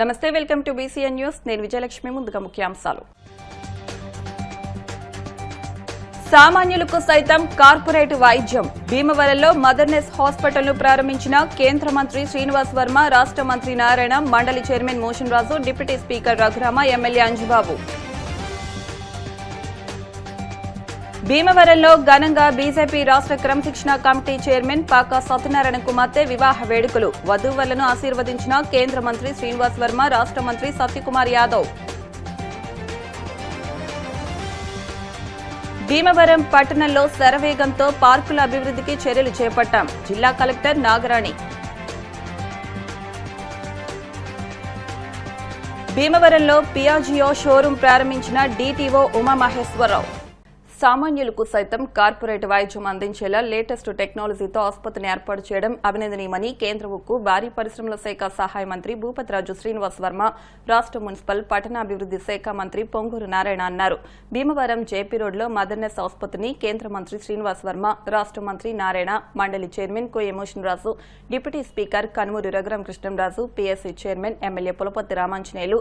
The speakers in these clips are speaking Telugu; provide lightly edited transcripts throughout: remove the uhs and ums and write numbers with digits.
నమస్తే, వెల్కమ్ టు బీసీఎన్ న్యూస్. నేను విజయలక్ష్మి. ముందుగా ముఖ్యాంశాలు. సామాన్యులకు సైతం కార్పొరేట్ వైద్యం. భీమవరంలో మదర్నెస్ హాస్పిటల్ను ప్రారంభించిన కేంద్ర మంత్రి శ్రీనివాస్ వర్మ, రాష్ట్ర మంత్రి నారాయణ, మండలి chairman Moshen Raju, deputy speaker Raghurama, MLA Anjubabu. భీమవరంలో ఘనంగా బీజేపీ రాష్ట్ర క్రమశిక్షణ కమిటీ చైర్మన్ పాకా సత్యనారాయణ కుమార్తె వివాహ వేడుకలు. వధూవరులను ఆశీర్వదించిన కేంద్ర మంత్రి శ్రీనివాస్ వర్మ, రాష్ట్ర మంత్రి సత్యకుమార్ యాదవ్. భీమవరం పట్టణంలో శరవేగంతో పార్కుల అభివృద్ధికి చర్యలు చేపట్టాం. జిల్లా కలెక్టర్ నాగరాణి. భీమవరంలో పియాజియో షోరూం ప్రారంభించిన డీటీఓ ఉమామహేశ్వరరావు. సామాన్యులకు సైతం కార్పొరేట్ వైద్యం అందించేలా లేటెస్ట్ టెక్నాలజీతో ఆసుపత్రిని ఏర్పాటు చేయడం అభినందనీయమని కేంద్ర ఉక్కు, భారీ పరిశ్రమల శాఖ సహాయ మంత్రి భూపతిరాజు శ్రీనివాస్ వర్మ, రాష్ట్ర మున్సిపల్ పట్టణాభివృద్ది శాఖ మంత్రి పొంగూరు నారాయణ అన్నారు. భీమవరం జేపీ రోడ్లో మదర్నెస్ ఆసుపత్రిని కేంద్ర మంత్రి శ్రీనివాస్ వర్మ, రాష్ట్ర మంత్రి నారాయణ, మండలి chairman Koya Moshen Raju, deputy speaker Kanumuri Raghuramakrishnamraju, PSC chairman MLA Pulaparthi Ramanjaneyulu,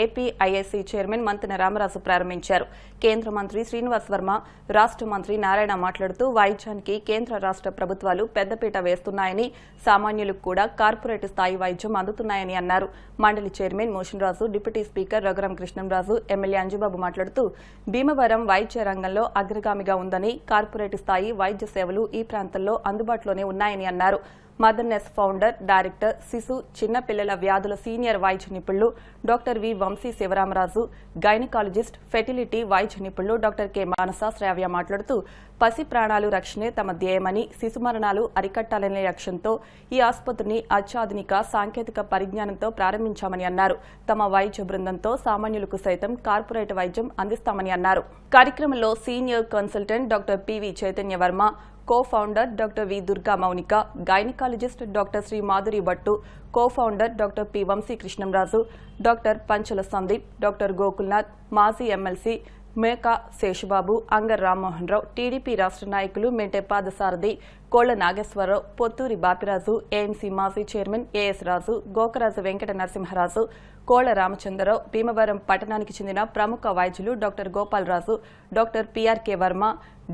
AP IIC chairman Mantena Ramaraju ప్రారంభించారు. కేంద్ర మంత్రి శ్రీనివాస్ వర్మ, రాష్ట్ర మంత్రి నారాయణ మాట్లాడుతూ వైద్యానికి కేంద్ర రాష్ట్ర ప్రభుత్వాలు పెద్దపీట వేస్తున్నాయని, సామాన్యులకు కూడా కార్పొరేట్ స్థాయి వైద్యం అందుతున్నాయని అన్నారు. మండలి chairman Moshen Raju, deputy speaker Raghuramakrishnamraju, MLA Anjubabu మాట్లాడుతూ భీమవరం వైద్య రంగంలో అగ్రగామిగా ఉందని, కార్పొరేట్ స్థాయి వైద్య సేవలు ఈ ప్రాంతంలో అందుబాటులోనే ఉన్నాయని అన్నారు. మదర్నెస్ ఫౌండర్, డైరెక్టర్, శిశు, చిన్నపిల్లల వ్యాధుల సీనియర్ వైద్య నిపుణులు doctor V Vamshi Sivaramaraju, gynaecologist, fertility వైద్య నిపుణులు డాక్టర్ కె మానస శ్రావ్య మాట్లాడుతూ పసి ప్రాణాలు రక్షణే తమ ధ్యేయమని, శిశు మరణాలు అరికట్టాలనే లక్ష్యంతో ఈ ఆసుపత్రిని అత్యాధునిక సాంకేతిక పరిజ్ఞానంతో ప్రారంభించామని అన్నారు. తమ వైద్య బృందంతో సామాన్యులకు సైతం కార్పొరేట్ వైద్యం అందిస్తామని అన్నారు. కార్యక్రమంలో senior consultant doctor PV Chaitanya Varma, co founder doctor V Durga Mounika, gynaecologist doctor Sri Madhuri Bhattu, co founder doctor P Vamsi Krishnamraju, doctor Panchala Sandeep, doctor Gokulnath, మాజీ ఎమ్మెల్సీ మేకా శేషబాబు, అంగర్ రామ్మోహన్ రావు, టీడీపీ రాష్ట్ర నాయకులు మెంటే పాదసారథి, కోళ్ల నాగేశ్వరరావు, పొత్తూరి బాపిరాజు, ఏఎంసీ మాజీ చైర్మన్ ఏఎస్ రాజు, గోకరాజు వెంకట నరసింహరాజు, కోళ్ల రామచంద్రరావు, భీమవరం పట్టణానికి చెందిన ప్రముఖ వైద్యులు doctor Gopalaraju, doctor PRK Varma,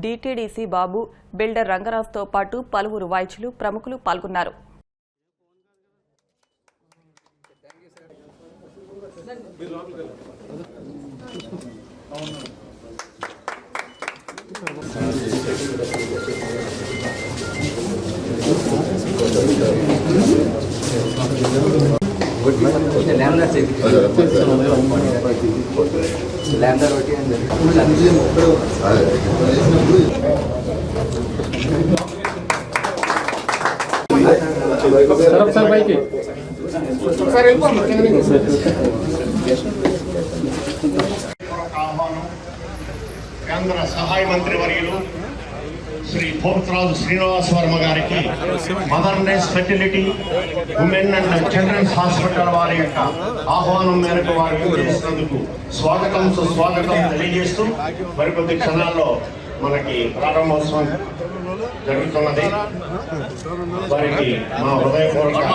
DTDC బాబు, బిల్డర్ రంగరాజుతో పాటు పలువురు వైద్యులు, ప్రముఖులు పాల్గొన్నారు. కేంద్ర సహాయ మంత్రి వర్యులు శ్రీ భూపతిరాజు శ్రీనివాస్ వర్మ గారికి motherness fertility women and children's hospital వారి యొక్క ఆహ్వానం మేరకు వారికి చేసినందుకు స్వాగతం సుస్వాగతం తెలియజేస్తూ మరికొద్ది క్షణాల్లో మనకి ప్రారంభోత్సవం జరుగుతున్నది. వారికి మా హృదయపూర్వక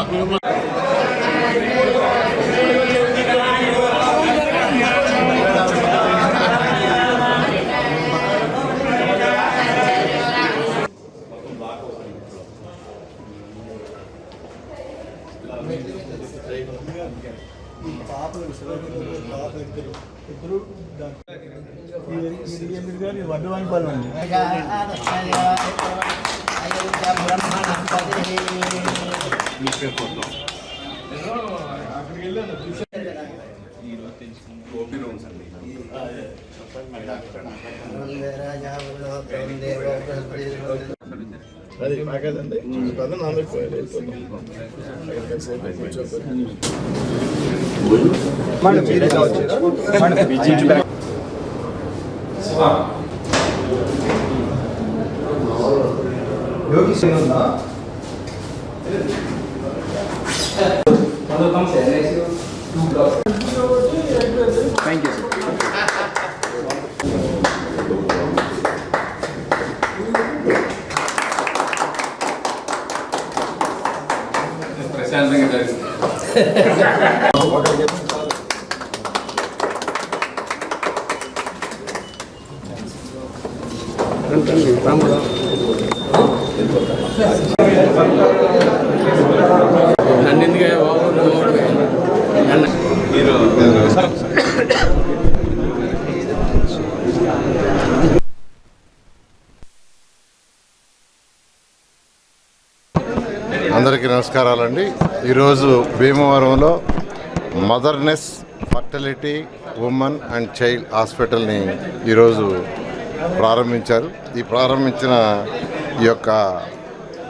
అది బాగదండి పద నాలుగు 여기 있었나? Thank you, sir. ప్రశాంతంగా అందరికీ నమస్కారాలండి. ఈరోజు భీమవరంలో motherness fertility women and child హాస్పిటల్ని ఈరోజు ప్రారంభించారు. ఈ ప్రారంభించిన ఈ యొక్క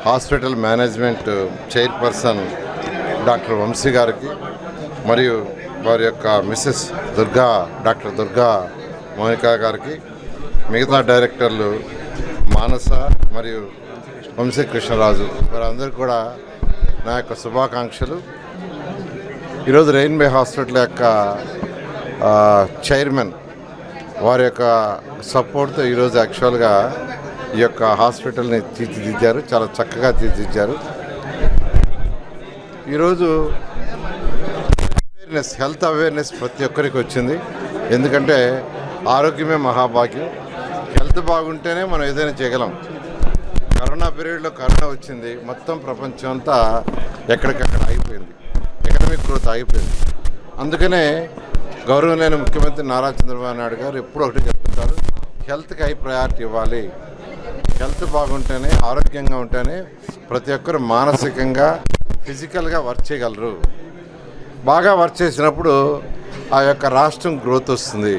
hospital management chairperson doctor Vamshi గారికి మరియు వారి యొక్క మిస్సెస్ డాక్టర్ దుర్గా మోనికా గారికి, మిగతా డైరెక్టర్లు మానస మరియు వంశీ కృష్ణరాజు వారందరికీ కూడా నా యొక్క శుభాకాంక్షలు. ఈరోజు రెయిన్బే హాస్పిటల్ యొక్క చైర్మన్ వారి యొక్క సపోర్ట్తో ఈరోజు యాక్చువల్గా ఈ యొక్క హాస్పిటల్ని తీర్చిదిద్దారు, చాలా చక్కగా తీర్చిదిద్దారు. ఈరోజు హెల్త్ అవేర్నెస్ ప్రతి ఒక్కరికి వచ్చింది. ఎందుకంటే ఆరోగ్యమే మహాభాగ్యం. హెల్త్ బాగుంటేనే మనం ఏదైనా చేయగలం. కరోనా పీరియడ్లో కరోనా వచ్చింది, మొత్తం ప్రపంచం అంతా ఎక్కడికక్కడ ఆగిపోయింది, ఎకనామిక్ గ్రోత్ ఆగిపోయింది. అందుకనే గౌరవనీయ ముఖ్యమంత్రి నారా చంద్రబాబు నాయుడు గారు ఎప్పుడు ఒకటి చెప్తుంటారు, హెల్త్కి హై ప్రయారిటీ ఇవ్వాలి. హెల్త్ బాగుంటేనే, ఆరోగ్యంగా ఉంటేనే ప్రతి ఒక్కరు మానసికంగా ఫిజికల్గా వర్క్ చేయగలరు. బాగా వర్క్ చేసినప్పుడు ఆ యొక్క రాష్ట్రం గ్రోత్ వస్తుంది.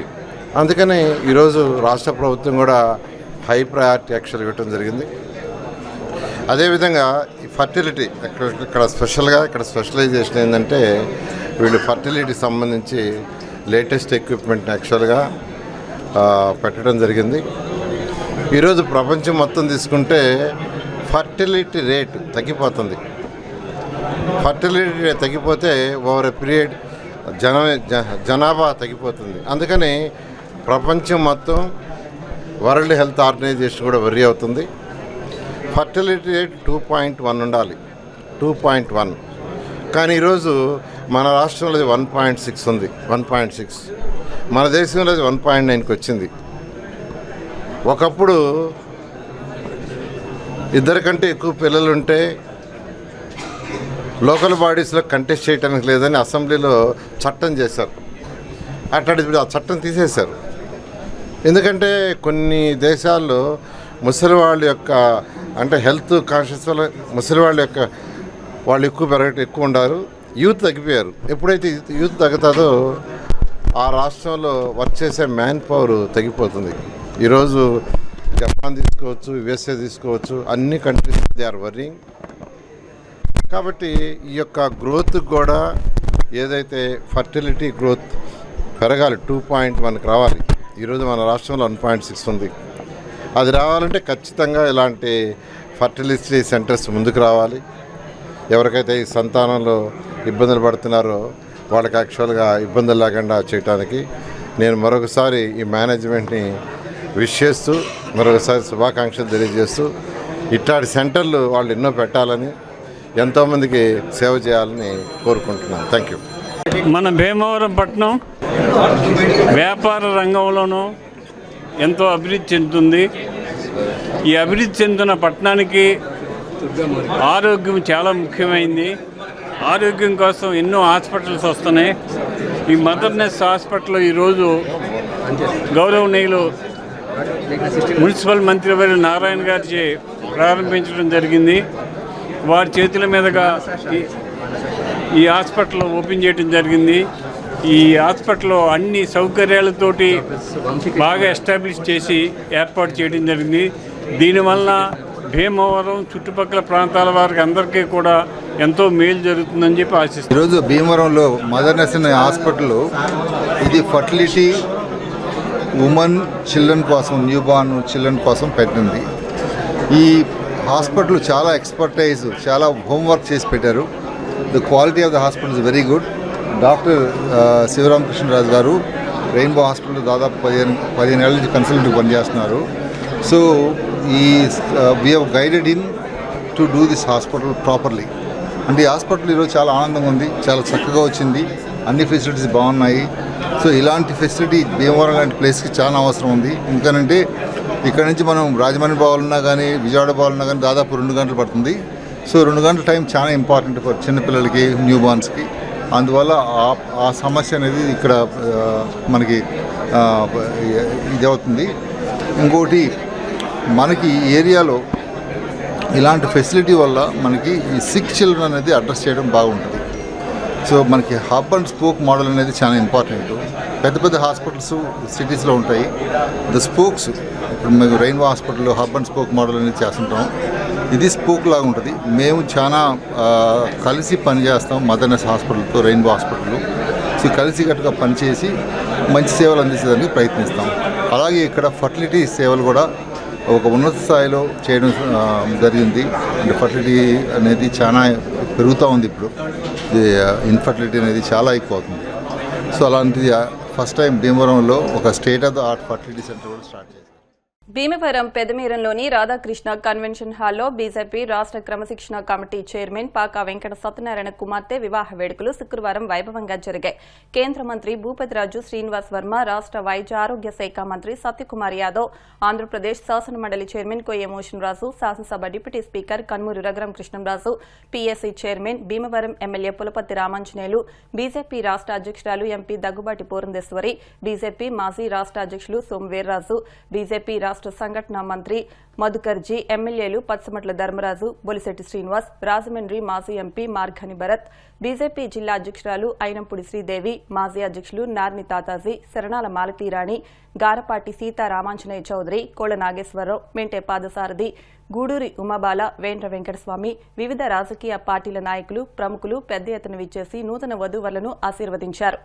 అందుకని ఈరోజు రాష్ట్ర ప్రభుత్వం కూడా హై ప్రయారిటీ యాక్చువల్ ఇవ్వటం జరిగింది. అదేవిధంగా ఈ ఫర్టిలిటీ ఇక్కడ స్పెషలైజేషన్ ఏంటంటే వీళ్ళు ఫర్టిలిటీకి సంబంధించి లేటెస్ట్ ఎక్విప్మెంట్ యాక్చువల్గా పెట్టడం జరిగింది. ఈరోజు ప్రపంచం మొత్తం తీసుకుంటే ఫర్టిలిటీ రేట్ తగ్గిపోతుంది. ఫర్టిలిటీ రేట్ తగ్గిపోతే ఓవర్ ఎ పీరియడ్ జనాభా తగ్గిపోతుంది. అందుకని ప్రపంచం మొత్తం వరల్డ్ హెల్త్ ఆర్గనైజేషన్ కూడా వర్రీ అవుతుంది. ఫర్టిలిటీ రేట్ 2.1 ఉండాలి, 2.1. కానీ ఈరోజు మన రాష్ట్రంలో 1.6 ఉంది, 1.6. మన దేశంలో 1.9కి వచ్చింది. ఒకప్పుడు 2 కంటే ఎక్కువ పిల్లలుంటే లోకల్ బాడీస్లో కంటెస్ట్ చేయడానికి లేదని అసెంబ్లీలో చట్టం చేశారు. అట్లాంటి ఆ చట్టం తీసేశారు. ఎందుకంటే కొన్ని దేశాల్లో ముసలి వాళ్ళ యొక్క అంటే హెల్త్ కాన్షియస్ వల్ల ముసలి వాళ్ళ యొక్క వాళ్ళు ఎక్కువ ఉండారు, యూత్ తగ్గిపోయారు. ఎప్పుడైతే యూత్ తగ్గుతుందో ఆ రాష్ట్రంలో వర్క్ చేసే మ్యాన్ పవర్ తగ్గిపోతుంది. ఈరోజు జపాన్ తీసుకోవచ్చు, యుఎస్ఏ తీసుకోవచ్చు, అన్ని కంట్రీస్ దే ఆర్ వర్రింగ్. కాబట్టి ఈ యొక్క గ్రోత్ కూడా ఏదైతే ఫర్టిలిటీ గ్రోత్ పెరగాలి, 2.1కి రావాలి. ఈరోజు మన రాష్ట్రంలో 1.6 ఉంది. అది రావాలంటే ఖచ్చితంగా ఇలాంటి ఫర్టిలిటీ సెంటర్స్ ముందుకు రావాలి. ఎవరికైతే ఈ సంతానంలో ఇబ్బందులు పడుతున్నారో వాళ్ళకి యాక్చువల్గా ఇబ్బందులు లేకుండా చేయడానికి నేను మరొకసారి ఈ మేనేజ్మెంట్ని విష్ చేస్తూ మరొకసారి శుభాకాంక్షలు తెలియజేస్తూ ఇట్లాంటి సెంటర్లు వాళ్ళు ఎన్నో పెట్టాలని, ఎంతోమందికి సేవ చేయాలని కోరుకుంటున్నాను. Thank you. మన భీమవరం పట్టణం వ్యాపార రంగంలోనూ ఎంతో అభివృద్ధి చెందుతుంది. ఈ అభివృద్ధి చెందుతున్న పట్టణానికి ఆరోగ్యం చాలా ముఖ్యమైంది. ఆరోగ్యం కోసం ఎన్నో హాస్పిటల్స్ వస్తున్నాయి. ఈ మదర్నెస్ హాస్పిటల్ ఈరోజు గౌరవనీయులు మున్సిపల్ మంత్రివర్యులు నారాయణ గారిచే ప్రారంభించడం జరిగింది. వారి చేతుల మీదుగా ఈ హాస్పిటల్ ఓపెన్ చేయడం జరిగింది. ఈ హాస్పిటల్లో అన్ని సౌకర్యాలతోటి బాగా ఎస్టాబ్లిష్ చేసి ఏర్పాటు చేయడం జరిగింది. దీనివల్ల భీమవరం చుట్టుపక్కల ప్రాంతాల వారికి అందరికీ కూడా ఎంతో మేలు జరుగుతుందని చెప్పి ఆశిస్తున్నాను. ఈరోజు భీమవరంలో మదర్నెస్ అనే హాస్పిటల్ ఇది ఫర్టిలిటీ ఉమెన్ చిల్డ్రన్ కోసం, న్యూ బార్న్ చిల్డ్రన్ కోసం పెట్టింది. ఈ హాస్పిటల్ చాలా ఎక్స్పర్టైజ్, చాలా హోంవర్క్ చేసి పెట్టారు. The quality of the hospital is very good. Doctor Sivaramakrishnaraju గారు రెయిన్బో హాస్పిటల్ దాదాపు 15 ఏళ్ళ నుంచి కన్సల్టెంట్ పనిచేస్తున్నారు. So we have guided him to do this hospital properly. అంటే ఈ హాస్పిటల్ ఈరోజు చాలా ఆనందంగా ఉంది, చాలా చక్కగా వచ్చింది, అన్ని ఫెసిలిటీస్ బాగున్నాయి. సో ఇలాంటి ఫెసిలిటీ భీమవరం లాంటి ప్లేస్కి చాలా అవసరం ఉంది. ఎందుకంటే ఇక్కడ నుంచి మనం రాజమండ్రి పోవాలన్నా కానీ విజయవాడ పోవాలన్నా కానీ దాదాపు 2 గంటలు పడుతుంది. సో 2 గంటల టైం చాలా ఇంపార్టెంట్ ఫర్ చిన్నపిల్లలకి, న్యూ బార్న్స్కి. అందువల్ల ఆ సమస్య అనేది ఇక్కడ మనకి ఇది అవుతుంది. ఇంకోటి మనకి ఈ ఏరియాలో ఇలాంటి ఫెసిలిటీ వల్ల మనకి ఈ సిక్ చిల్డ్రన్ అనేది అడ్రస్ చేయడం బాగుంటుంది. సో మనకి హబ్ అండ్ స్పోక్ మోడల్ అనేది చాలా ఇంపార్టెంట్. పెద్ద పెద్ద హాస్పిటల్స్ సిటీస్లో ఉంటాయి, ద స్పోక్స్. ఇప్పుడు మేము రెయిన్బో హాస్పిటల్లో హబ్ అండ్ స్పోక్ మోడల్ అనేది చేస్తుంటాం. ఇది స్పోక్ లాగా ఉంటుంది. మేము చాలా కలిసి పనిచేస్తాం మదర్నెస్ హాస్పిటల్తో, రెయిన్బో హాస్పిటల్. సో కలిసికట్టుగా పనిచేసి మంచి సేవలు అందించడానికి ప్రయత్నిస్తాం. అలాగే ఇక్కడ ఫర్టిలిటీ సేవలు కూడా ఒక ఉన్నత స్థాయిలో చేయడం జరిగింది. అంటే ఫర్టిలిటీ అనేది చాలా పెరుగుతూ ఉంది. ఇప్పుడు ఇన్ఫర్టిలిటీ అనేది చాలా ఎక్కువ అవుతుంది. సో అలాంటిది ఫస్ట్ టైం భీమవరంలో ఒక state of the art fertility centre కూడా స్టార్ట్ చేశారు. భీమవరం పెదమీరంలోని రాధాకృష్ణ కన్వెన్షన్ హాల్లో బీజేపీ రాష్ట్ర క్రమశిక్షణ కమిటీ చైర్మన్ పాకా వెంకట సత్యనారాయణ కుమార్తె వివాహ వేడుకలు శుక్రవారం వైభవంగా జరిగాయి. కేంద్ర మంత్రి భూపతిరాజు శ్రీనివాస్ వర్మ, రాష్ట్ర వైద్య ఆరోగ్య శాఖ మంత్రి సత్యకుమార్ యాదవ్, ఆంధ్రప్రదేశ్ శాసన మండలి చైర్మన్ కొయ్య మోషన్ రాజు, శాసనసభ deputy speaker Kanumuri Raghuram Krishnamraju, PSC chairman Bhimavaram MLA Pulaparthi Ramanjaneyulu, BJP రాష్ట్ర అధ్యక్షురాలు ఎంపీ దగ్గుబాటి పూరంధేశ్వరి, బీజేపీ మాజీ రాష్ట్ర అధ్యక్షులు సోమవీర్రాజు, బీజేపీ రాష్ట్ర సంఘటన మంత్రి మధుకర్జీ, ఎమ్మెల్యేలు పచ్చమట్ల ధర్మరాజు, బొలిశెట్టి శ్రీనివాస్, రాజమండ్రి మాజీ ఎంపీ మార్ఘని భరత్, బీజేపీ జిల్లా అధ్యక్షురాలు అయినంపుడి శ్రీదేవి, మాజీ అధ్యక్షులు నార్ని తాతాజీ, శరణాల మాలతీరాణి, గారపాటి సీతారామాంజనేయ చౌదరి, కోళ్ల నాగేశ్వరరావు, మెంటే పాదసారథి, గూడూరి ఉమాబాల, వేంద్ర వెంకటస్వామి, వివిధ రాజకీయ పార్టీల నాయకులు, ప్రముఖులు పెద్ద ఎత్తున విచ్చేసి నూతన వధూవరులను ఆశీర్వదించారు.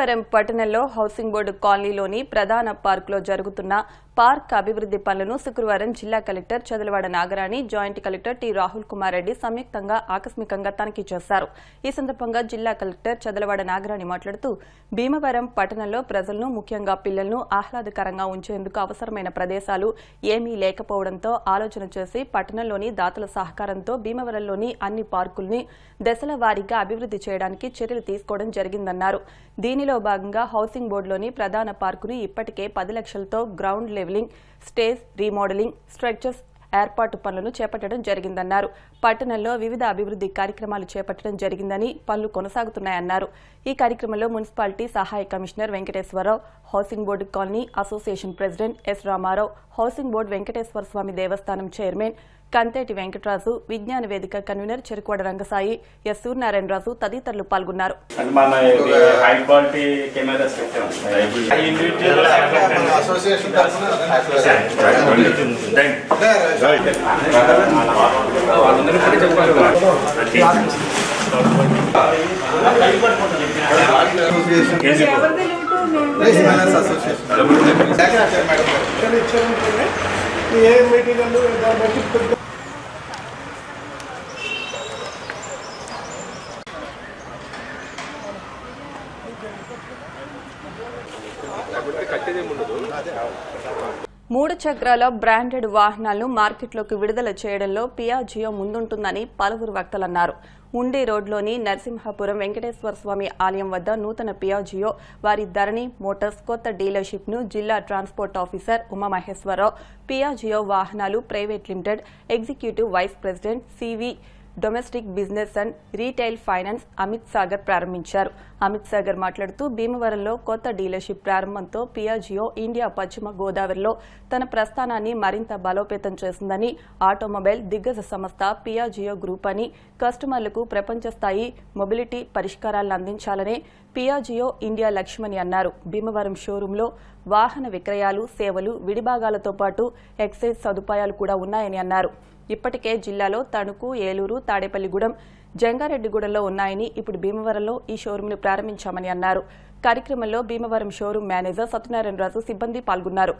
భీమవరం పట్టణంలో హౌసింగ్ బోర్డు కాలనీలోని ప్రధాన పార్కులో జరుగుతున్న పార్క్ అభివృద్ది పనులను శుక్రవారం జిల్లా collector Chadalavada Nagarani, joint collector T Rahul Kumar Reddy సంయుక్తంగా ఆకస్మికంగా తనిఖీ చేశారు. ఈ సందర్భంగా జిల్లా కలెక్టర్ చదలవాడ నాగరాణి మాట్లాడుతూ భీమవరం పట్టణంలో ప్రజలను, ముఖ్యంగా పిల్లలను ఆహ్లాదకరంగా ఉంచేందుకు అవసరమైన ప్రదేశాలు ఏమీ లేకపోవడంతో ఆలోచన చేసి పట్టణంలోని దాతల సహకారంతో భీమవరంలోని అన్ని పార్కుల్ని దశల వారీగా అభివృద్ది చేయడానికి చర్యలు తీసుకోవడం జరిగిందన్నారు. దీనిలో భాగంగా హౌసింగ్ బోర్డులోని ప్రధాన పార్కును ఇప్పటికే 10 లక్షలతో ground levelling, stage remodelling, structures ఏర్పాటు పనులను చేపట్టడం జరిగిందన్నారు. పట్టణంలో వివిధ అభివృద్ది కార్యక్రమాలు చేపట్టడం జరిగిందని, పనులు కొనసాగుతున్నాయన్నారు. ఈ కార్యక్రమంలో మున్సిపాలిటీ సహాయ commissioner Venkateswararao, housing board colony association president S Ramarao, housing board Venkateswara Swamy దేవస్థానం chairman Kantheti Venkataraju, Vignana Vedika convener Cherukuvada Rangasai, S Suryanarayanaraju తదితరులు పాల్గొన్నారు. మూడు చక్రాల బ్రాండెడ్ వాహనాలను మార్కెట్లోకి విడుదల చేయడంలో పియాజియో ముందుంటుందని పలువురు వక్తలన్నారు. ఉండి రోడ్లోని నరసింహాపురం వెంకటేశ్వర స్వామి ఆలయం వద్ద నూతన పియాజియో వారి ధరణి మోటార్స్ కొత్త డీలర్షిప్ను జిల్లా ట్రాన్స్పోర్ట్ ఆఫీసర్ ఉమామహేశ్వరరావు, పియాజియో వాహనాలు private limited executive vice president CV domestic business and retail finance Amit Sagar ప్రారంభించారు. అమిత్ సాగర్ మాట్లాడుతూ భీమవరంలో కొత్త డీలర్షిప్ ప్రారంభంతో పియాజియో ఇండియా పశ్చిమ గోదావరిలో తన ప్రస్థానాన్ని మరింత బలోపేతం చేసిందని, ఆటోమొబైల్ దిగ్గజ సంస్థ పియాజియో గ్రూప్ అని, కస్టమర్లకు ప్రపంచ స్థాయి మొబిలిటీ పరిష్కారాలను అందించాలనే పియాజియో ఇండియా లక్ష్యమని అన్నారు. భీమవరం షోరూంలో వాహన విక్రయాలు, సేవలు, విడిభాగాలతో పాటు ఎక్సైజ్ సదుపాయాలు కూడా ఉన్నాయని అన్నారు. ఇప్పటికే జిల్లాలో తణుకు, ఏలూరు, తాడేపల్లిగూడెం, జంగారెడ్డిగూడెంలో ఉన్నాయని, ఇప్పుడు భీమవరంలో ఈ షోరూంలు ప్రారంభించామని అన్నారు. కార్యక్రమంలో భీమవరం షోరూం మేనేజర్ సత్యనారాయణరాజు, సిబ్బంది పాల్గొన్నారు.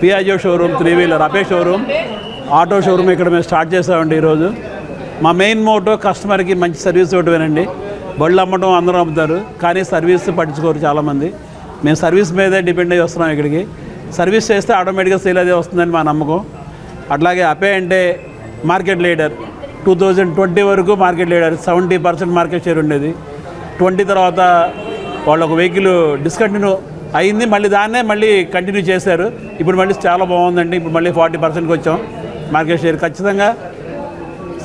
Piaggio showroom, 3 wheeler Ape showroom, auto showroom ఇక్కడ మేము స్టార్ట్ చేసామండి ఈరోజు. మా మెయిన్ మోటో కస్టమర్కి మంచి సర్వీస్ ఇవ్వటమేనండి. బళ్ళు అమ్మటం అందరూ అమ్ముతారు, కానీ సర్వీస్ పట్టించుకోరు చాలామంది. మేము సర్వీస్ మీదే డిపెండ్ అయ్యి వస్తున్నాం ఇక్కడికి. సర్వీస్ చేస్తే ఆటోమేటిక్గా సేల్ అదే వస్తుందని మా నమ్మకం. అట్లాగే అపే అంటే మార్కెట్ లీడర్. 2020 వరకు మార్కెట్ లీడర్, 70% మార్కెట్ షేర్ ఉండేది. 20 తర్వాత వాళ్ళు ఒక వెహికల్ డిస్కంటిన్యూ అయింది, మళ్ళీ దాన్నే మళ్ళీ కంటిన్యూ చేశారు. ఇప్పుడు మళ్ళీ చాలా బాగుందండి. ఇప్పుడు మళ్ళీ 40%కి వచ్చాం మార్కెట్ షేర్. ఖచ్చితంగా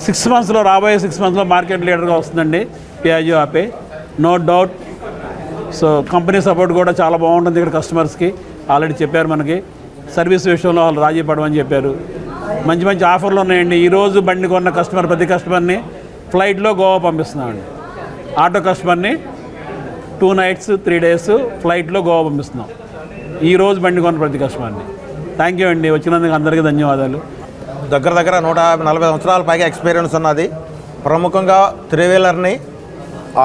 6 మంత్స్లో, రాబోయే 6 మంత్స్లో మార్కెట్ లీడర్గా వస్తుందండి Piaggio Ape, no doubt. So company support కూడా చాలా బాగుంటుంది ఇక్కడ కస్టమర్స్కి. ఆల్రెడీ చెప్పారు మనకి సర్వీస్ విషయంలో వాళ్ళు రాజీ పడమని చెప్పారు. మంచి మంచి ఆఫర్లు ఉన్నాయండి. ఈరోజు బండి కొన్న కస్టమర్, ప్రతి కస్టమర్ని ఫ్లైట్లో గోవా పంపిస్తున్నామండి. ఆటో కస్టమర్ని 2 nights 3 days ఫ్లైట్లో గోవా పంపిస్తున్నాం ఈరోజు బండి కొన్న ప్రతి కస్టమర్ని. థ్యాంక్ యూ అండి, వచ్చినందుకు అందరికీ ధన్యవాదాలు. దగ్గర 140 సంవత్సరాల పైగా ఎక్స్పీరియన్స్ ఉన్నది. ప్రముఖంగా 3 వీలర్ని,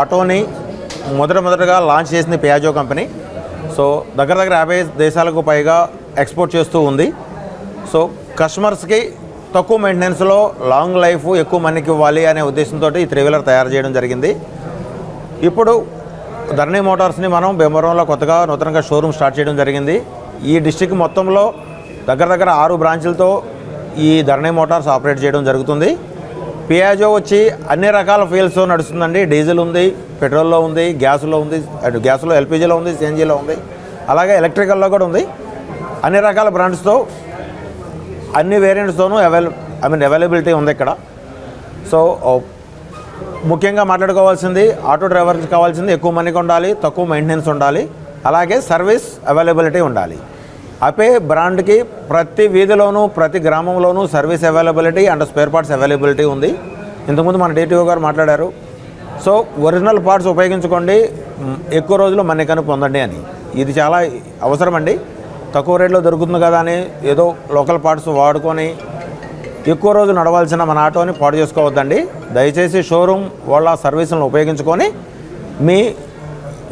ఆటోని మొదటగా లాంచ్ చేసింది పియాజో కంపెనీ. సో దగ్గర 50 దేశాలకు పైగా ఎక్స్పోర్ట్ చేస్తూ ఉంది. సో కస్టమర్స్కి తక్కువ మెయింటెనెన్స్లో లాంగ్ లైఫ్, ఎక్కువ మనీకి ఇవ్వాలి అనే ఉద్దేశంతో ఈ 3 వీలర్ తయారు చేయడం జరిగింది. ఇప్పుడు ధరణి మోటార్స్ని మనం భీమవరంలో కొత్తగా నూతనంగా షోరూమ్ స్టార్ట్ చేయడం జరిగింది. ఈ డిస్ట్రిక్ట్ మొత్తంలో దగ్గర 6 బ్రాంచులతో ఈ ధరణి మోటార్స్ ఆపరేట్ చేయడం జరుగుతుంది. పియాజో వచ్చి అన్ని రకాల ఫ్యూయల్స్తో నడుస్తుందండి. డీజిల్ ఉంది, పెట్రోల్లో ఉంది, గ్యాస్లో ఉంది, గ్యాస్లో ఎల్పిజిలో ఉంది, సిఎన్జిలో ఉంది, అలాగే ఎలక్ట్రికల్లో కూడా ఉంది. అన్ని రకాల బ్రాండ్స్తో, అన్ని వేరియంట్స్తోనూ అవైలబిలిటీ ఉంది ఇక్కడ. సో ముఖ్యంగా మాట్లాడుకోవాల్సింది ఆటో డ్రైవర్కి కావాల్సింది ఎక్కువ మనీకి ఉండాలి, తక్కువ మెయింటెనెన్స్ ఉండాలి, అలాగే సర్వీస్ అవైలబిలిటీ ఉండాలి. అపే బ్రాండ్కి ప్రతి వీధిలోనూ, ప్రతి గ్రామంలోనూ service availability and spare parts availability ఉంది. ఇంతకుముందు మన డిటిఓ గారు మాట్లాడారు. సో ఒరిజినల్ పార్ట్స్ ఉపయోగించుకోండి, ఎక్కువ రోజులు మన్నికను పొందండి అని. ఇది చాలా అవసరం అండి. తక్కువ రేట్లో దొరుకుతుంది కదా అని ఏదో లోకల్ పార్ట్స్ వాడుకొని ఎక్కువ రోజు నడవాల్సిన మన ఆటోని పాడు చేసుకోవద్దండి. దయచేసి షోరూమ్ వాళ్ళ సర్వీసులను ఉపయోగించుకొని మీ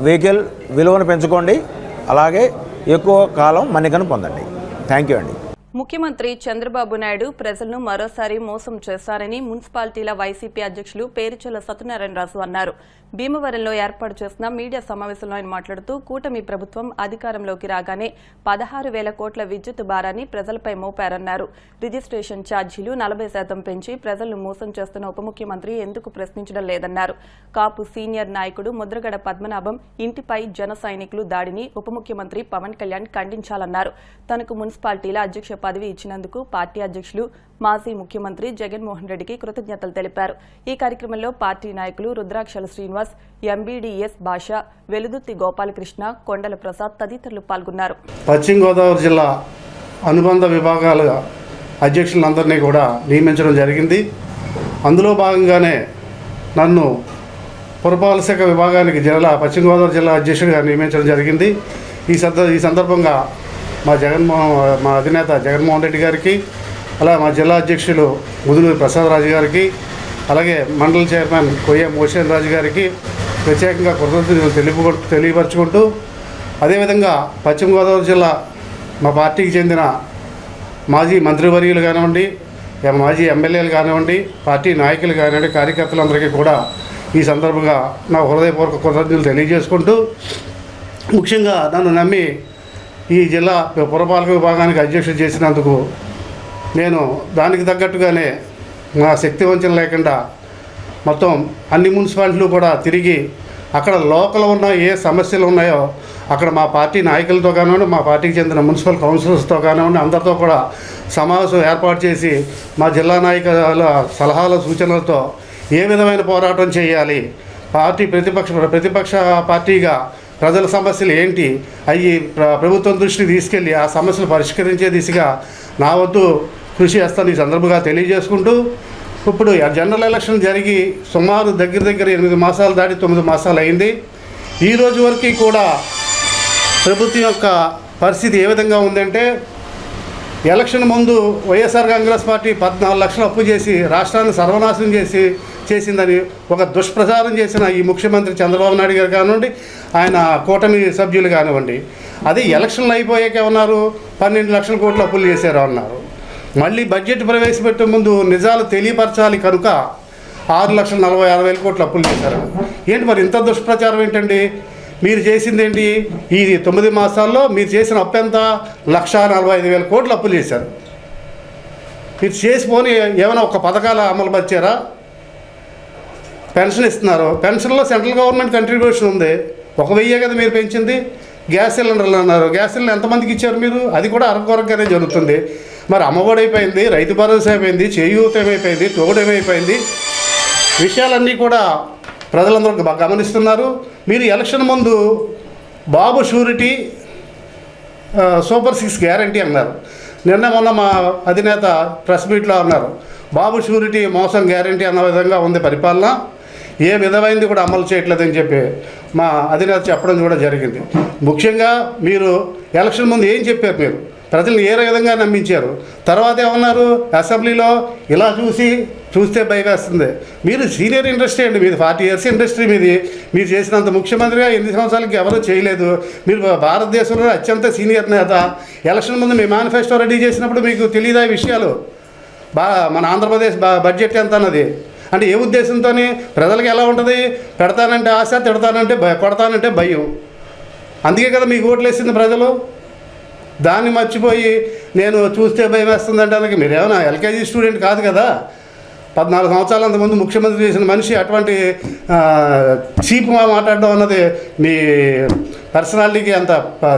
వెహికల్ విలువను పెంచుకోండి, అలాగే ఎక్కువ కాలం మన్నికను పొందండి. థ్యాంక్ యూ అండి. ముఖ్యమంత్రి చంద్రబాబు నాయుడు ప్రజలను మరోసారి మోసం చేశారని మున్సిపాలిటీల వైసీపీ అధ్యక్షులు పేరుచెల్ల సత్యనారాయణరాజు అన్నారు. భీమవరంలో ఏర్పాటు చేసిన మీడియా సమావేశంలో ఆయన మాట్లాడుతూ కూటమి ప్రభుత్వం అధికారంలోకి రాగానే 16,000 కోట్ల విద్యుత్ భారాన్ని ప్రజలపై మోపారన్నారు. రిజిస్ట్రేషన్ ఛార్జీలు 40% పెంచి ప్రజలను మోసం చేస్తున్న ఉప ముఖ్యమంత్రి ఎందుకు ప్రశ్నించడం లేదన్నారు. కాపు సీనియర్ నాయకుడు ముద్రగడ పద్మనాభం ఇంటిపై జన సైనికులు దాడిని ఉప ముఖ్యమంత్రి పవన్ కళ్యాణ్ ఖండించాలన్నారు. తనకు మున్సిపాలిటీల అధ్యక్ష పదవి ఇచ్చినందుకు పార్టీ అధ్యక్షులు మాజీ ముఖ్యమంత్రి జగన్మోహన్ రెడ్డికి కృతజ్ఞతలు తెలిపారు. ఈ కార్యక్రమంలో పార్టీ నాయకులు రుద్రాక్షల శ్రీనివాస్, ఎంబీడీఎస్ భాష, వెలుదుత్తి గోపాలకృష్ణ, కొండల ప్రసాద్ తదితరులు పాల్గొన్నారు. పశ్చిమ గోదావరి జిల్లా అనుబంధ విభాగాల అధ్యక్షులందరినీ కూడా నియమించడం జరిగింది. అందులో భాగంగానే నన్ను పురపాలక శాఖ విభాగానికి పశ్చిమ గోదావరి జిల్లా అధ్యక్షుడిగా నియమించడం జరిగింది. ఈ సందర్భంగా మా అధినేత జగన్మోహన్ రెడ్డి గారికి, అలాగే మా జిల్లా అధ్యక్షులు ముదునూరి ప్రసాదరాజు గారికి, అలాగే మండల చైర్మన్ కొయ్య మోషన్ రాజు గారికి ప్రత్యేకంగా కృతజ్ఞతలు తెలియపరుచుకుంటూ, అదేవిధంగా పశ్చిమ గోదావరి జిల్లా మా పార్టీకి చెందిన మాజీ మంత్రివర్యులు కానివ్వండి, మాజీ ఎమ్మెల్యేలు కానివ్వండి, పార్టీ నాయకులు కానివ్వండి, కార్యకర్తలందరికీ కూడా ఈ సందర్భంగా నా హృదయపూర్వక కృతజ్ఞతలు తెలియజేసుకుంటూ, ముఖ్యంగా నన్ను నమ్మి ఈ జిల్లా పురపాలక విభాగానికి అధ్యక్షుడు చేసినందుకు నేను దానికి తగ్గట్టుగానే నా శక్తి వంచన లేకుండా మొత్తం అన్ని మున్సిపాలిటీలు కూడా తిరిగి అక్కడ లోకల్ ఉన్న ఏ సమస్యలు ఉన్నాయో అక్కడ మా పార్టీ నాయకులతో కానివ్వండి, మా పార్టీకి చెందిన మున్సిపల్ కౌన్సిలర్స్తో కానివ్వండి, అందరితో కూడా సమావేశం ఏర్పాటు చేసి మా జిల్లా నాయకుల సలహాల సూచనలతో ఏ విధమైన పోరాటం చేయాలి, ప్రతిపక్ష పార్టీగా ప్రజల సమస్యలు ఏంటి, అవి ప్రభుత్వం దృష్టికి తీసుకెళ్ళి ఆ సమస్యలు పరిష్కరించే దిశగా నా వద్దు కృషి చేస్తాను ఈ సందర్భంగా తెలియజేసుకుంటూ, ఇప్పుడు జనరల్ ఎలక్షన్ జరిగి సుమారు దగ్గర 8 మాసాలు దాటి 9 మాసాలు అయింది. ఈ రోజు వరకు కూడా ప్రభుత్వం యొక్క పరిస్థితి ఏ విధంగా ఉందంటే, ఎలక్షన్ ముందు వైఎస్ఆర్ కాంగ్రెస్ పార్టీ 14 లక్షలు అప్పు చేసి రాష్ట్రాన్ని సర్వనాశనం చేసిందని ఒక దుష్ప్రచారం చేసిన ఈ ముఖ్యమంత్రి చంద్రబాబు నాయుడు గారు కానివ్వండి, ఆయన కూటమి సభ్యులు కానివ్వండి, అదే ఎలక్షన్లు అయిపోయాక ఏమన్నారు 12 లక్షల కోట్లు అప్పులు చేశారు అన్నారు. మళ్ళీ బడ్జెట్ ప్రవేశపెట్టే ముందు నిజాలు తెలియపరచాలి కనుక 6,46,000 కోట్లు అప్పులు చేశారు. ఏంటి మరి ఇంత దుష్ప్రచారం ఏంటండి? మీరు చేసింది ఏంటి? ఈ 9 మాసాల్లో మీరు చేసిన అప్పు ఎంత? 1,45,000 కోట్లు అప్పులు చేశారు. మీరు చేసిపోని ఏమైనా ఒక పథకాలు అమలు పరిచారా? పెన్షన్ ఇస్తున్నారు, పెన్షన్లో సెంట్రల్ గవర్నమెంట్ కంట్రిబ్యూషన్ ఉంది. 1,000 కదా మీరు పెంచింది. గ్యాస్ సిలిండర్లు అన్నారు, గ్యాస్ సిలిండర్ ఎంతమందికి ఇచ్చారు మీరు? అది కూడా అరకొరగానే జరుగుతుంది. మరి అమ్మఒడి అయిపోయింది, రైతు భరోసా అయిపోయింది, చేయూత ఏమైపోయింది, తోడు ఏమైపోయింది, విషయాలన్నీ కూడా ప్రజలందరూ గమనిస్తున్నారు. మీరు ఎలక్షన్ ముందు బాబు షూరిటీ, సూపర్ 6 గ్యారంటీ అన్నారు. నిన్న మొన్న మా అధినేత ప్రెస్ మీట్లో అన్నారు బాబు షూరిటీ మోసం గ్యారంటీ అన్న విధంగా ఉంది పరిపాలన, ఏ విధమైంది కూడా అమలు చేయట్లేదని చెప్పి మా అధినేత చెప్పడం కూడా జరిగింది. ముఖ్యంగా మీరు ఎలక్షన్ ముందు ఏం చెప్పారు? మీరు ప్రజలను ఏ విధంగా నమ్మించారు? తర్వాత ఏమన్నారు అసెంబ్లీలో? ఇలా చూస్తే భయవేస్తుంది. మీరు సీనియర్ ఇండస్ట్రీ అండి, మీది 40 years ఇండస్ట్రీ మీది. మీరు చేసినంత ముఖ్యమంత్రిగా 8 సంవత్సరాలకి ఎవరూ చేయలేదు. మీరు భారతదేశంలో అత్యంత సీనియర్ నేత. ఎలక్షన్ ముందు మీ మేనిఫెస్టో రెడీ చేసినప్పుడు మీకు తెలియదా ఈ విషయాలు? మన ఆంధ్రప్రదేశ్ బడ్జెట్ ఎంత అన్నది? అంటే ఏ ఉద్దేశంతో? ప్రజలకు ఎలా ఉంటుంది? పెడతానంటే ఆశ, తిడతానంటే కొడతానంటే భయం. అందుకే కదా మీకు ఓట్లు వేసింది ప్రజలు. దాన్ని మర్చిపోయి నేను చూస్తే భయం వేస్తుందంటే మీరేమైనా ఎల్కేజీ స్టూడెంట్ కాదు కదా. 14 సంవత్సరాల అంతకుముందు ముఖ్యమంత్రి చేసిన మనిషి అటువంటి చీప్గా మాట్లాడడం అన్నది మీ పర్సనాలిటీకి అంత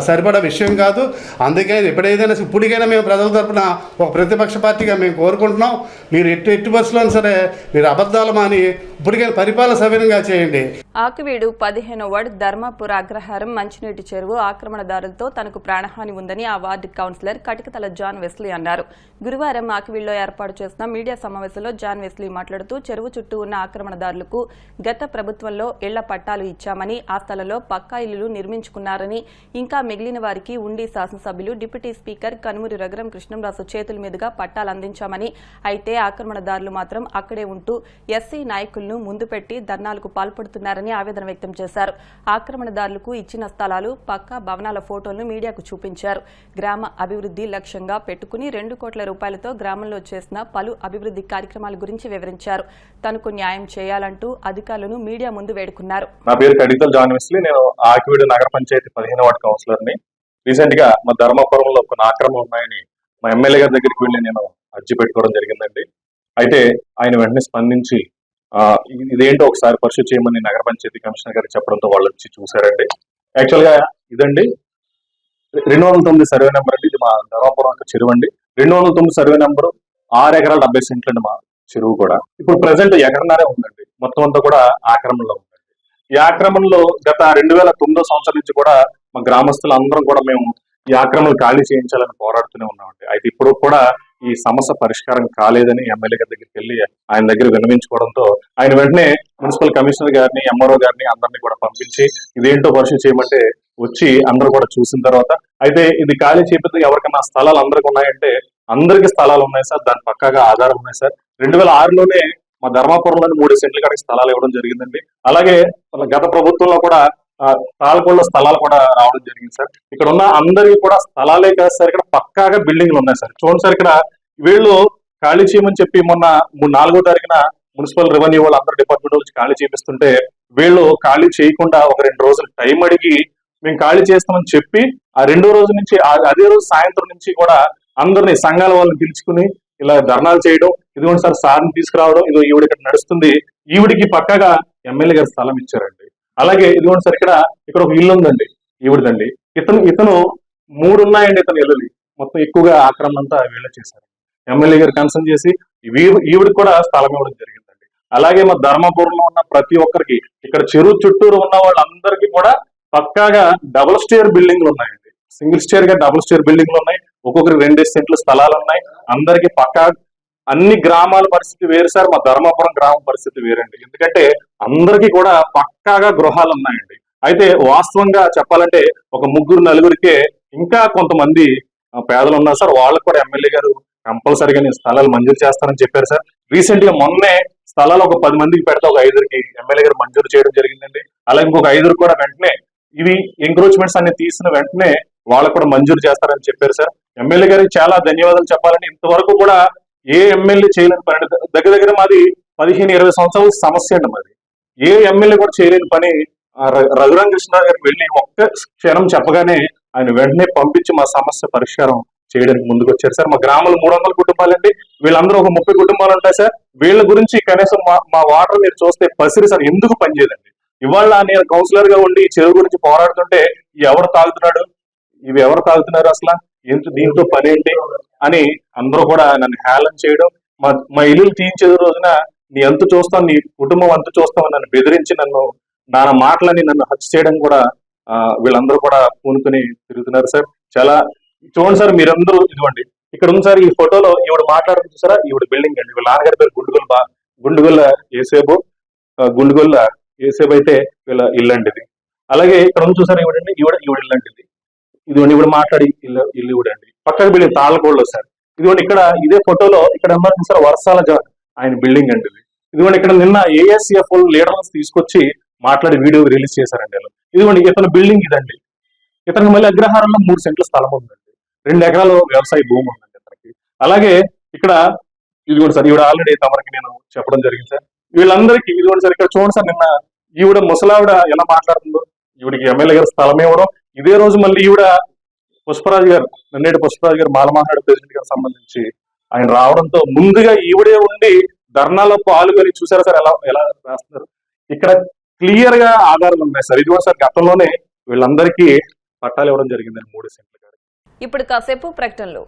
సరిపడా విషయం కాదు. అందుకే ఎప్పుడైనా ఇప్పటికైనా మేము ప్రజల తరపున ఒక ప్రతిపక్ష పార్టీగా మేము కోరుకుంటున్నాం, మీరు ఎట్టి బస్సులో సరే మీరు అబద్ధాలు మాని ఇప్పటికైనా పరిపాలన సవ్యంగా చేయండి. ఆకివీడు 15వ వార్డు ధర్మాపూర్ అగ్రహారం మంచినీటి చెరువు ఆక్రమణదారులతో తనకు ప్రాణహాని ఉందని ఆ వార్డు కౌన్సిలర్ కటికతల జాన్ వెస్లీ అన్నారు. గురువారం ఆకివీడులో ఏర్పాటు చేసిన మీడియా సమావేశంలో జాన్ వెస్లీ మాట్లాడుతూ చెరువు చుట్టూ ఉన్న ఆక్రమణదారులకు గత ప్రభుత్వంలో ఇళ్ల పట్టాలు ఇచ్చామని, ఆ స్థలంలో పక్కా ఇల్లులు నిర్మించుకున్నారని, ఇంకా మిగిలిన వారికి ఉండి శాసనసభ్యులు డిప్యూటీ స్పీకర్ కనుమూరి రఘురాం కృష్ణంరాజు చేతుల మీదుగా పట్టాలు అందించామని, అయితే ఆక్రమణదారులు మాత్రం అక్కడే ఉంటూ ఎస్సీ నాయకులను ముందు పెట్టి ధర్నాలకు పాల్పడుతున్నారని ఆవేదన వ్యక్తం చేశారు. ఆక్రమణదారులకు ఇచ్చిన స్థలాలు, పక్కా భవనాల ఫోటోలను మీడియాకు చూపించారు. గ్రామ అభివృద్ధి లక్ష్యంగా పెట్టుకుని 2 కోట్ల రూపాయలతో గ్రామంలో చేసిన పలు అభివృద్ధి కార్యక్రమాల గురించి వివరించారు. తనకు న్యాయం చేయాలంటూ అధికారులను మీడియా ముందు వేడుకున్నారు. నా పేరు కటికతల జాన్ వెస్లీ. నేను ఆకివీడు నగర పంచాయతీ 15వ వార్డు కౌన్సిలర్ని. రీసెంట్ గా మా ధర్మపురంలో కొన్ని ఆక్రమణలు ఉన్నాయని మా ఎమ్మెల్యే గారి దగ్గరికి వెళ్ళి నేను అర్జీ పెట్టుకోవడం జరిగిందండి. అయితే ఆయన వెంటనే స్పందించి ఇదేంటో ఒకసారి పరిశీలి చేయమని నగర పంచాయతీ కమిషనర్ గారికి చెప్పడంతో వాళ్ళు వచ్చి చూశారండి. యాక్చువల్ గా ఇదండి 209 సర్వే నెంబర్ అండి. ఇది మా ధర్మపురం చెరువు అండి. 209 సర్వే నెంబరు 6 ఎకరాల 70 సెంట్లు అండి మా చెరువు కూడా. ఇప్పుడు ప్రజెంట్ ఎకరన్నరే ఉందండి. మొత్తం అంతా కూడా ఆక్రమణలో ఉందండి. ఈ ఆక్రమణలో గత 2009 సంవత్సరం నుంచి కూడా మా గ్రామస్తులు అందరం కూడా మేము ఈ ఆక్రమణలు ఖాళీ చేయించాలని పోరాడుతూనే ఉన్నామండి. అయితే ఇప్పుడు కూడా ఈ సమస్య పరిష్కారం కాలేదని ఎమ్మెల్యే గారి దగ్గరికి వెళ్ళి ఆయన దగ్గర విన్నవించుకోవడంతో ఆయన వెంటనే మున్సిపల్ కమిషనర్ గారిని, ఎంఆర్ఓ గారిని అందరినీ కూడా పంపించి ఇదేంటో పరిశీలి చేయమంటే వచ్చి అందరూ కూడా చూసిన తర్వాత, అయితే ఇది ఖాళీ చేపితే ఎవరికైనా స్థలాలు అందరికి ఉన్నాయంటే అందరికి స్థలాలు ఉన్నాయి సార్, దాని పక్కాగా ఆధారం ఉన్నాయి సార్. 2006లోనే మా ధర్మాపురంలోని 3 సెంట్ల కాడికి స్థలాలు ఇవ్వడం జరిగిందండి. అలాగే గత ప్రభుత్వంలో కూడా తాళకొండ స్థలాలు కూడా రావడం జరిగింది సార్. ఇక్కడ ఉన్న అందరికీ కూడా స్థలాలే కాదు సార్, ఇక్కడ పక్కాగా బిల్డింగ్లు ఉన్నాయి సార్. చూడండి సార్, ఇక్కడ వీళ్ళు ఖాళీ చేయమని చెప్పి మొన్న 4వ తారీఖున మున్సిపల్ రెవెన్యూ వాళ్ళు అందరూ డిపార్ట్మెంట్ వచ్చి ఖాళీ చేపిస్తుంటే వీళ్ళు ఖాళీ చేయకుండా ఒక 2 రోజులు టైం అడిగి మేము ఖాళీ చేస్తామని చెప్పి ఆ 2వ రోజు నుంచి అదే రోజు సాయంత్రం నుంచి కూడా అందరినీ సంఘాల వాళ్ళని పిలుచుకుని ఇలా ధర్నాలు చేయడం, ఇదిగోండి సార్ సార్ని తీసుకురావడం, ఇదో ఈవిడ ఇక్కడ నడుస్తుంది, ఈవిడికి పక్కగా ఎమ్మెల్యే గారు స్థలం ఇచ్చారండి. అలాగే ఇదిగోండి సార్ ఇక్కడ ఒక ఇల్లు ఉందండి ఈవిడదండి. ఇతను 3 ఉన్నాయండి ఇతను ఇల్లులు. మొత్తం ఎక్కువగా ఆక్రమణ అంతా వీళ్ళే చేశారు. ఎమ్మెల్యే గారు కన్సర్న్ చేసి ఈవిడికి కూడా స్థలం ఇవ్వడం జరిగిందండి. అలాగే మా ధర్మపురంలో ఉన్న ప్రతి ఒక్కరికి, ఇక్కడ చెరువు చుట్టూరు ఉన్న వాళ్ళందరికీ కూడా పక్కాగా డబుల్ స్టేర్ బిల్డింగ్లు ఉన్నాయండి. సింగిల్ స్టేర్ గా డబుల్ స్టేర్ బిల్డింగ్లు ఉన్నాయి. ఒక్కొక్కరికి 2 సెంట్ల స్థలాలు ఉన్నాయి. అందరికి పక్కా అన్ని గ్రామాల పరిస్థితి వేరు సార్, మా ధర్మాపురం గ్రామం పరిస్థితి వేరండి. ఎందుకంటే అందరికీ కూడా పక్కాగా గృహాలు ఉన్నాయండి. అయితే వాస్తవంగా చెప్పాలంటే ఒక 3-4 ఇంకా కొంతమంది పేదలు ఉన్నారు సార్. వాళ్ళకు కూడా ఎమ్మెల్యే గారు కంపల్సరీగా నేను స్థలాలు మంజూరు చేస్తానని చెప్పారు సార్. రీసెంట్ గా మొన్నే స్థలాలు ఒక 10 మందికి పెడితే ఒక 5కి ఎమ్మెల్యే గారు మంజూరు చేయడం జరిగిందండి. అలాగే ఇంకొక 5 కూడా వెంటనే ఇవి ఎంక్రోచ్మెంట్స్ అన్ని తీసిన వెంటనే వాళ్ళకు కూడా మంజూరు చేస్తారని చెప్పారు సార్. ఎమ్మెల్యే గారికి చాలా ధన్యవాదాలు చెప్పాలని. ఇంతవరకు కూడా ఏ ఎమ్మెల్యే చేయలేని పని, దగ్గర మాది 15-20 సంవత్సరాల సమస్య అండి మాది. ఏ ఎమ్మెల్యే కూడా చేయలేని పని రఘురామకృష్ణరావు గారికి వెళ్ళి ఒక్క క్షణం చెప్పగానే ఆయన వెంటనే పంపించి మా సమస్య పరిష్కారం చేయడానికి ముందుకు వచ్చారు సార్. మా గ్రామంలో 300 కుటుంబాలండి, వీళ్ళందరూ ఒక 30 కుటుంబాలు ఉంటాయి సార్. వీళ్ళ గురించి కనీసం మా వాటర్ మీరు చూస్తే పసిరి సార్ ఎందుకు పనిచేయదండి. ఇవాళ నేను కౌన్సిలర్ గా ఉండి చెరువు గురించి పోరాడుతుంటే ఎవరు తాగుతున్నాడు, ఇవి ఎవరు తాగుతున్నారు, అసలు దీంతో పని ఏంటి అని అందరూ కూడా నన్ను హేళన చేయడం, మా ఇల్లు తీయించే రోజున నీ అంతు చూస్తాం, నీ కుటుంబం అంతు చూస్తాం నన్ను బెదిరించి నాన్న మాటలని నన్ను హత్య చేయడం కూడా వీళ్ళందరూ కూడా పూనుకొని తిరుగుతున్నారు సార్. చాలా చూడండి సార్, మీరందరూ ఇదిగోండి ఇక్కడ ఉంది సార్. ఈ ఫోటోలో ఈవిడ మాట్లాడుతుంది సార్, ఈవిడ బిల్డింగ్ అండి. వీళ్ళ నాన్నగారి పేరు గుండుగొల్ల ఏసేబు. గుండుగొల్ల ఏసేబు అయితే వీళ్ళ ఇల్లు అండి ఇది. అలాగే ఇక్కడ ఉంది చూసారు ఈవిడండి, ఈవిడ ఇల్లు అండి ఇది. ఇదిగోండి ఈవిడ మాట్లాడి ఇల్లు ఇవిడండి. పక్కన బిల్డింగ్ తాళ్ళగోడలో సార్. ఇదిగోండి ఇక్కడ ఇదే ఫోటోలో ఇక్కడ ఉన్నారు సార్, వర్షాల ఆయన బిల్డింగ్ అండి ఇది. ఇదిగోండి ఇక్కడ నిన్న ఏఎస్ఎఫ్ లీడర్స్ తీసుకొచ్చి మాట్లాడి వీడియో రిలీజ్ చేశారండి. ఇదిగోండి ఇతను బిల్డింగ్ ఇదండి. ఇతనికి మళ్ళీ అగ్రహారంలో 3 సెంట్ల స్థలం ఉందండి, 2 ఎకరాలు వ్యవసాయ భూమి ఉందండి ఇతనికి. అలాగే ఇక్కడ ఇదిగోండి సార్, ఈవిడ ఆల్రెడీ తమరికి నేను చెప్పడం జరిగింది సార్. వీళ్ళందరికీ ఇదిగోండి సార్, ఇక్కడ చూడండి సార్, నిన్న ఈవిడ ముసలావిడ ఎలా మాట్లాడుతుందో, ఈవిడికి ఎమ్మెల్యే గారు స్థలం ఇవ్వడం, ఇదే రోజు మళ్ళీ ఈవిడ పుష్పరాజు గారు, నన్నేటి పుష్పరాజు గారు మాలమానాడు ప్రెసిడెంట్ గారికి సంబంధించి ఆయన రావడంతో ముందుగా ఈవిడే ఉండి ధర్నాలో పాల్గొని చూసారా సార్ ఎలా రాస్తున్నారు. ఇక్కడ క్లియర్ గా ఆధారాలు ఉన్నాయి సార్. ఇదిగో సార్, గతంలోనే వీళ్ళందరికీ పట్టాలు ఇవ్వడం జరిగిందని 3 సెంట్లు. ఇప్పుడు కాసేపు ప్రకటనలు.